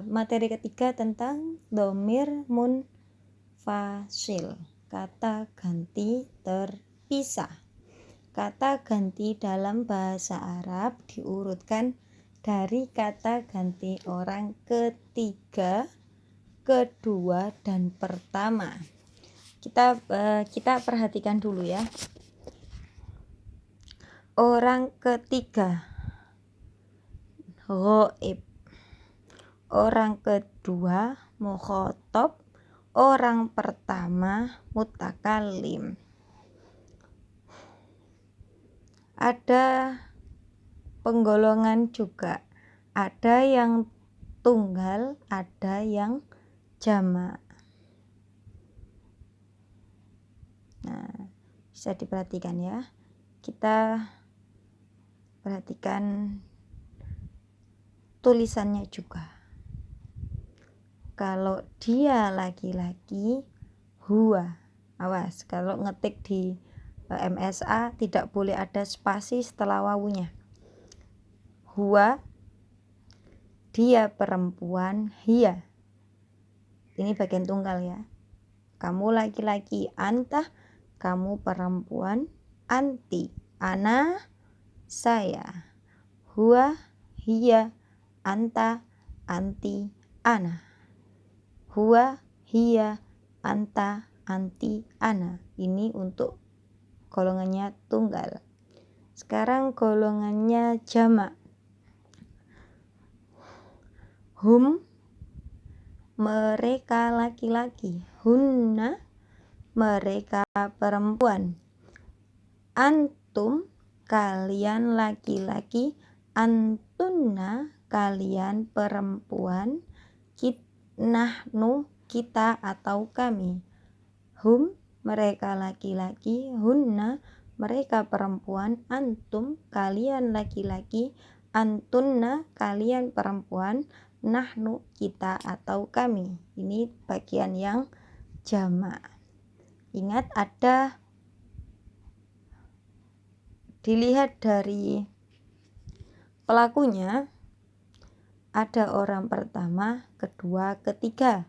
Materi ketiga tentang dhamir munfasil, kata ganti terpisah. Kata ganti dalam bahasa Arab diurutkan dari kata ganti orang ketiga, kedua, dan pertama. Kita perhatikan dulu ya. Orang ketiga ghaib, orang kedua mukhatab, orang pertama mutakallim. Ada penggolongan juga, ada yang tunggal, ada yang jamak. Nah, bisa diperhatikan ya. Kita perhatikan tulisannya juga. Kalau dia laki-laki, huwa. Awas, kalau ngetik di MSA tidak boleh ada spasi setelah wawunya. Huwa, dia perempuan, hiya. Ini bagian tunggal ya. Kamu laki-laki, anta, kamu perempuan, anti, ana, saya. Huwa, hiya, anta, anti, ana. Huwa, hiya, anta, anti, ana. Ini untuk golongannya tunggal. Sekarang golongannya jamak. Hum, mereka laki-laki. Hunna, mereka perempuan. Antum, kalian laki-laki. Antunna, kalian perempuan. Nahnu, kita atau kami. Hum, mereka laki-laki. Hunna, mereka perempuan. Antum, kalian laki-laki. Antunna, kalian perempuan. Nahnu, kita atau kami. Ini bagian yang jamak. Ingat, ada dilihat dari pelakunya, ada orang pertama, kedua, ketiga.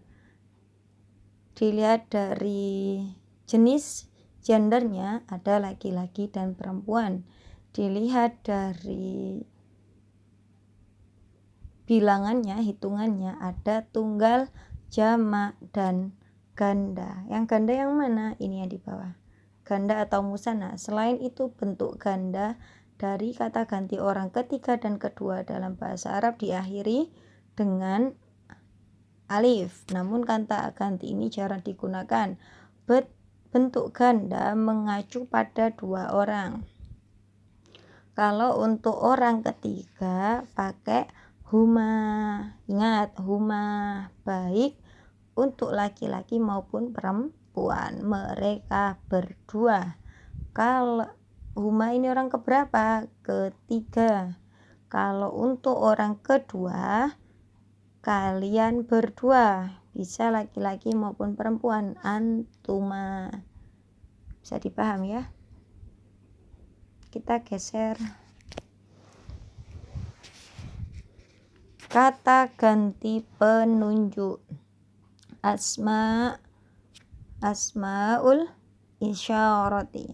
Dilihat dari jenis gendernya, ada laki-laki dan perempuan. Dilihat dari bilangannya, hitungannya, ada tunggal, jamak, dan ganda. Yang ganda yang mana? Ini yang di bawah. Ganda atau musanna. Selain itu, bentuk ganda dari kata ganti orang ketiga dan kedua dalam bahasa Arab diakhiri dengan alif. Namun kata ganti ini jarang digunakan. Bentuk ganda mengacu pada dua orang. Kalau untuk orang ketiga pakai huma. Ingat, huma baik untuk laki-laki maupun perempuan. Mereka berdua. Kalau huma ini orang keberapa? Ketiga. Kalau untuk orang kedua, kalian berdua. Bisa laki-laki maupun perempuan. Antuma. Bisa dipahami ya? Kita geser. Kata ganti penunjuk. Asmaul isyarati.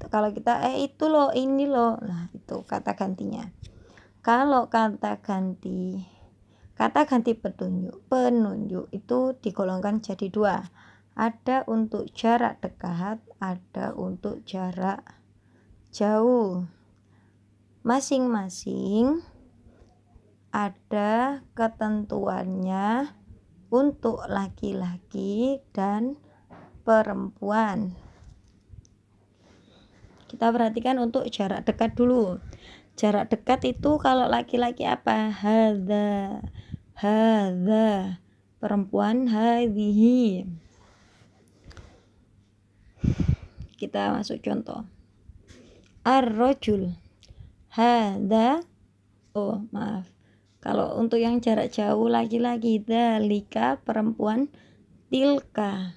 Kalau kita itu loh, ini loh. Nah, itu kata gantinya. Kalau kata ganti penunjuk itu digolongkan jadi dua. Ada untuk jarak dekat, ada untuk jarak jauh. Masing-masing ada ketentuannya untuk laki-laki dan perempuan. Kita perhatikan untuk jarak dekat dulu. Jarak dekat itu kalau laki-laki apa? Hadza. Perempuan hadhihi. Kita masuk contoh. Ar-rajul. Hadza. Oh, maaf. Kalau untuk yang jarak jauh laki-laki, dzalika, perempuan, tilka.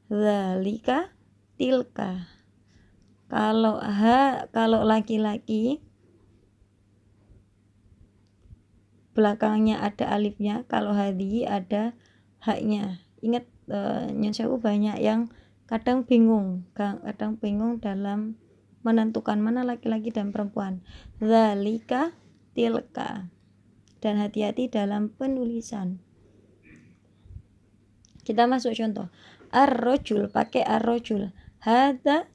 Dzalika, tilka. Kalau laki-laki belakangnya ada alifnya, kalau hadhihi ada haknya. Ingat Nyun Sewu banyak yang kadang bingung dalam menentukan mana laki-laki dan perempuan. Dzalika, tilka. Dan hati-hati dalam penulisan. Kita masuk contoh. Ar-rajul pakai ar-rajul. Hadza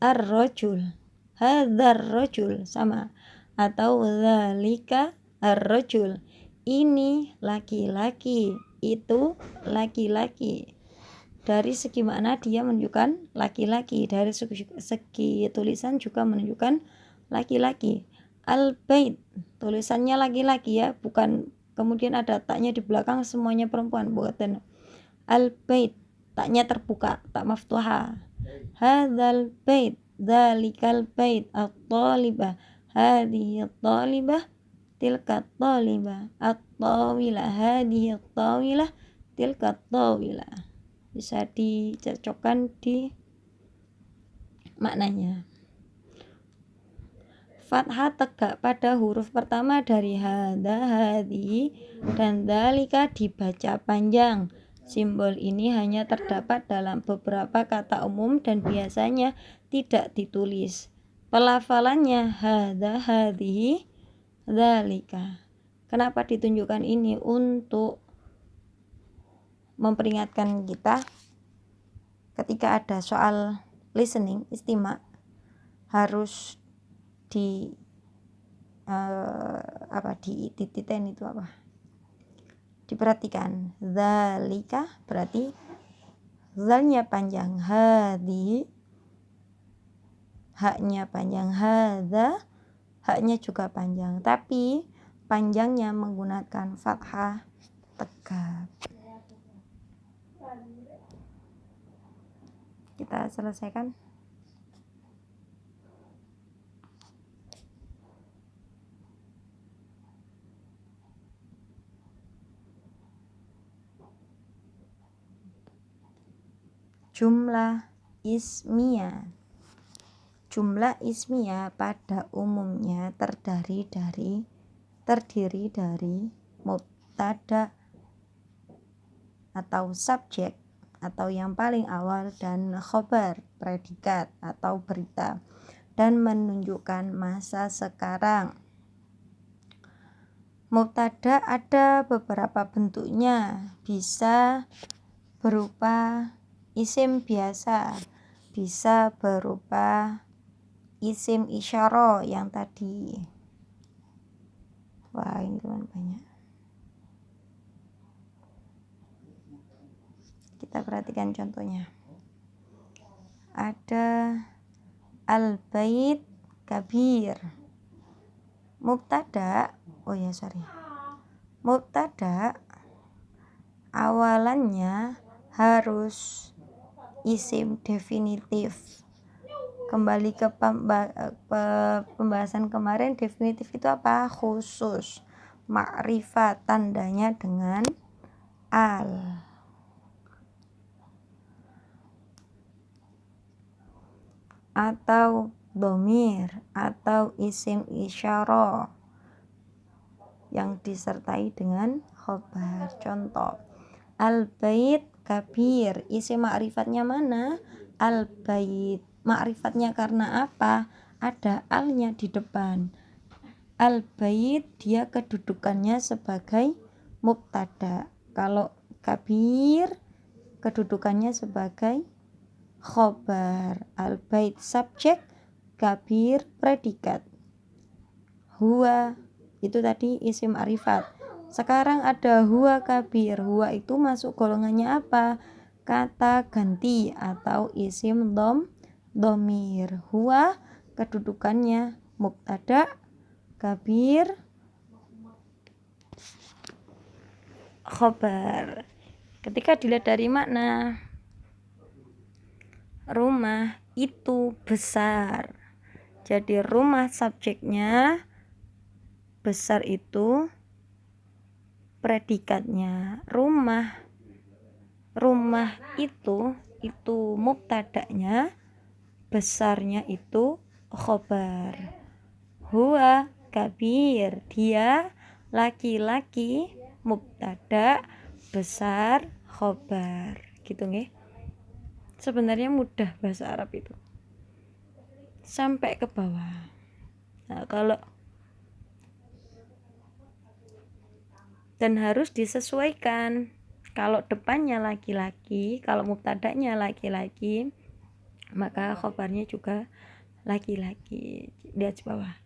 ar-rajul. Hadzar rajul sama. Atau dzalika ar-rajul. Ini laki-laki, itu laki-laki. Dari segi makna dia menunjukkan laki-laki, dari segi tulisan juga menunjukkan laki-laki. Al-bait tulisannya laki-laki ya, bukan kemudian ada taknya di belakang semuanya perempuan, bukan. Al-bait taknya terbuka, tak maftuha. Hadzal bait, dzalikal bait, at-talibah, hadhihi at-talibah, tilka at-talibah, at-tawilah, hadhihi at-tawilah, tilka at-tawilah. Bisa dicocokkan di maknanya. Fathah tegak pada huruf pertama dari hadza, hadhi, dan dzalika dibaca panjang. Simbol ini hanya terdapat dalam beberapa kata umum dan biasanya tidak ditulis. Pelafalannya hadza, hadhi, dzalika. Kenapa ditunjukkan ini? Untuk memperingatkan kita ketika ada soal listening, istima, harus dititen itu apa? Diperhatikan. Dzalika berarti zalnya panjang, hadhi haknya panjang, hadza haknya juga panjang, tapi panjangnya menggunakan fathah tegak. Kita selesaikan. Jumlah ismiyah. Jumlah ismiyah pada umumnya terdiri dari mubtada atau subjek atau yang paling awal dan khobar, predikat atau berita, dan menunjukkan masa sekarang. Mubtada ada beberapa bentuknya, bisa berupa isim biasa, bisa berupa isim isyarah yang tadi. Wah, ini teman banyak. Kita perhatikan contohnya. Ada al-bait kabir. Mubtada, mubtada awalannya harus isim definitif. Kembali ke pembahasan kemarin, definitif itu apa? Khusus. Ma'rifat tandanya dengan al. Atau dhamir atau isim isyarah yang disertai dengan khobar. Contoh, al-bait kabir, isim ma'rifatnya mana? Al-bait. Ma'rifatnya karena apa? Ada alnya di depan. Al-bait dia kedudukannya sebagai mubtada. Kalau kabir kedudukannya sebagai khobar. Al-bait subjek, kabir predikat. Huwa itu tadi isim ma'rifat. Sekarang ada huwa kabir. Huwa itu masuk golongannya apa? Kata ganti atau isim dhamir. Huwa kedudukannya mubtada, kabir, khobar. Ketika dilihat dari makna, rumah itu besar. Jadi rumah subjeknya, besar itu predikatnya. Rumah itu mubtadanya, besarnya itu khobar. Huwa kabir, dia laki-laki mubtada, besar khobar, gitu nggih. Sebenarnya mudah bahasa Arab itu sampai ke bawah. Nah, kalau dan harus disesuaikan. Kalau depannya laki-laki, kalau mubtadanya laki-laki, maka khobarnya juga laki-laki. Lihat di bawah.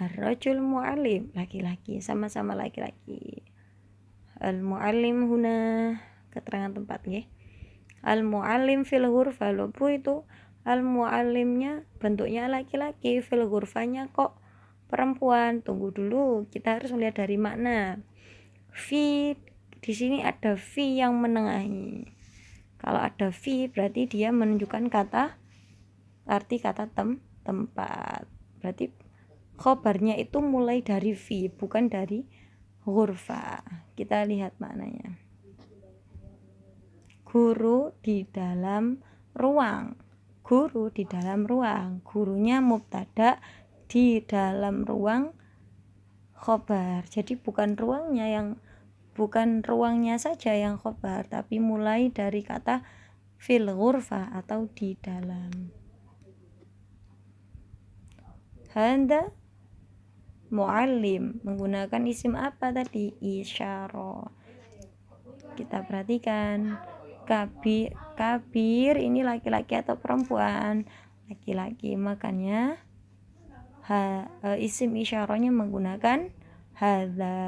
Ar-rajul mu'allim, laki-laki, sama-sama laki-laki. Al-mu'allim huna, keterangan tempat nggih. Al-mu'allim fil ghurfah, Bu itu al-mu'allimnya bentuknya laki-laki, fil ghurfanya kok perempuan. Tunggu dulu, kita harus melihat dari makna. Fi, di sini ada fi yang menengahi. Kalau ada fi berarti dia menunjukkan arti kata tempat. Berarti khobarnya itu mulai dari fi, bukan dari ghurfa. Kita lihat maknanya. Guru di dalam ruang. Guru di dalam ruang. Gurunya mubtada, di dalam ruang khobar. Jadi bukan ruangnya saja yang khobar, tapi mulai dari kata fil ghurfah atau di dalam. Handa muallim menggunakan isim apa tadi? Isyarah. Kita perhatikan, kabir ini laki-laki atau perempuan? Laki-laki, makanya isim isyarahnya menggunakan hadza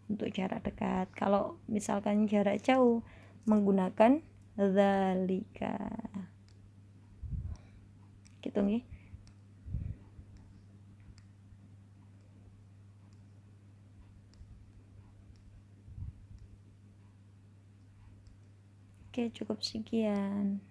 untuk jarak dekat. Kalau misalkan jarak jauh menggunakan dzalika. Gitu nggih. Oke, cukup sekian.